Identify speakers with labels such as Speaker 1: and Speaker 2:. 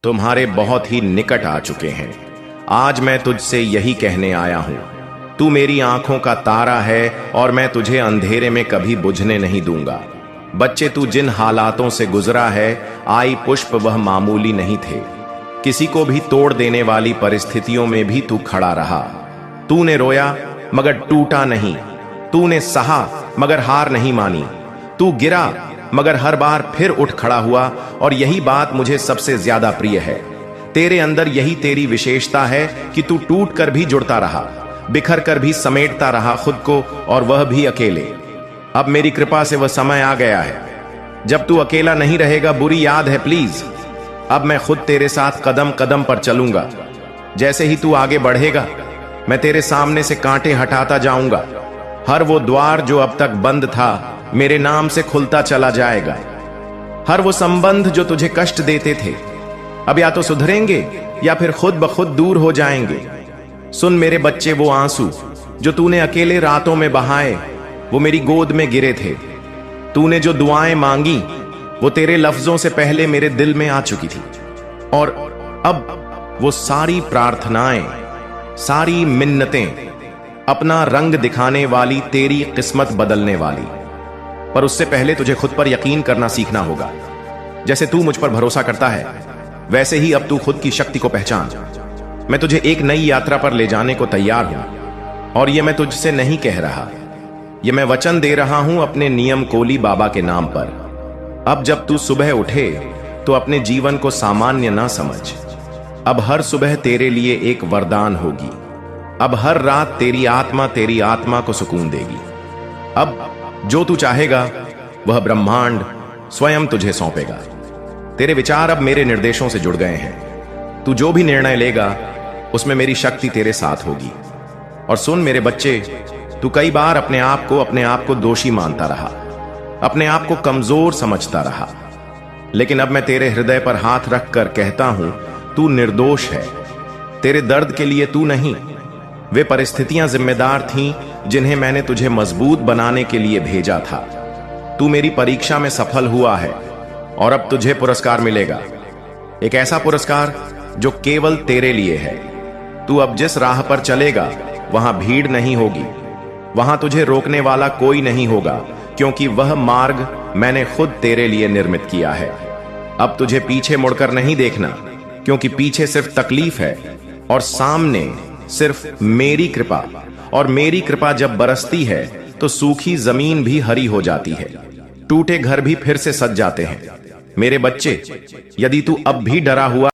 Speaker 1: तुम्हारे बहुत ही निकट आ चुके हैं। आज मैं तुझसे यही कहने आया हूं, तू मेरी आंखों का तारा है और मैं तुझे अंधेरे में कभी बुझने नहीं दूंगा। बच्चे, तू जिन हालातों से गुजरा है, आई पुष्प वह मामूली नहीं थे। किसी को भी तोड़ देने वाली परिस्थितियों में भी तू खड़ा रहा। तूने रोया मगर टूटा नहीं, तूने सहा मगर हार नहीं मानी, तू गिरा मगर हर बार फिर उठ खड़ा हुआ। और यही बात मुझे सबसे ज्यादा प्रिय है। तेरे अंदर यही तेरी विशेषता है कि तू टूट कर भी जुड़ता रहा, बिखर कर भी समेटता रहा खुद को, और वह भी अकेले। अब मेरी कृपा से वह समय आ गया है जब तू अकेला नहीं रहेगा। बुरी याद है प्लीज, अब मैं खुद तेरे साथ कदम कदम पर चलूंगा। जैसे ही तू आगे बढ़ेगा, मैं तेरे सामने से कांटे हटाता जाऊंगा। हर वो द्वार जो अब तक बंद था, मेरे नाम से खुलता चला जाएगा। हर वो संबंध जो तुझे कष्ट देते थे, अब या तो सुधरेंगे या फिर खुद ब खुद दूर हो जाएंगे। सुन मेरे बच्चे, वो आंसू जो तूने अकेले रातों में बहाए, वो मेरी गोद में गिरे थे। तूने जो दुआएं मांगी, वो तेरे लफ्जों से पहले मेरे दिल में आ चुकी थी। और अब वो सारी प्रार्थनाएं, सारी मिन्नतें, अपना रंग दिखाने वाली, तेरी किस्मत बदलने वाली। पर उससे पहले तुझे खुद पर यकीन करना सीखना होगा। जैसे तू मुझ पर भरोसा करता है, वैसे ही अब तू खुद की शक्ति को पहचान। मैं तुझे एक नई यात्रा पर ले जाने को तैयार हूं, और यह मैं तुझसे नहीं कह रहा, यह मैं वचन दे रहा हूं अपने नियम कोली बाबा के नाम पर। अब जब तू सुबह उठे तो अपने जीवन को सामान्य ना समझ। अब हर सुबह तेरे लिए एक वरदान होगी। अब हर रात तेरी आत्मा को सुकून देगी। अब जो तू चाहेगा वह ब्रह्मांड स्वयं तुझे सौंपेगा। तेरे विचार अब मेरे निर्देशों से जुड़ गए हैं। तू जो भी निर्णय लेगा, उसमें मेरी शक्ति तेरे साथ होगी। और सुन मेरे बच्चे, तू कई बार अपने आप को दोषी मानता रहा, अपने आप को कमजोर समझता रहा। लेकिन अब मैं तेरे हृदय पर हाथ रखकर कहता हूं, तू निर्दोष है। तेरे दर्द के लिए तू नहीं, वे परिस्थितियां जिम्मेदार थीं जिन्हें मैंने तुझे मजबूत बनाने के लिए भेजा था। तू मेरी परीक्षा में सफल हुआ है, और अब तुझे पुरस्कार मिलेगा। एक ऐसा पुरस्कार जो केवल तेरे लिए है। तू अब जिस राह पर चलेगा, वहां भीड़ नहीं होगी, वहां तुझे रोकने वाला कोई नहीं होगा, क्योंकि वह मार्ग मैंने खुद तेरे लिए निर्मित किया है। अब तुझे पीछे मुड़कर नहीं देखना, क्योंकि पीछे सिर्फ तकलीफ है और सामने सिर्फ मेरी कृपा। और मेरी कृपा जब बरसती है तो सूखी जमीन भी हरी हो जाती है, टूटे घर भी फिर से सज जाते हैं। मेरे बच्चे, यदि तू अब भी डरा हुआ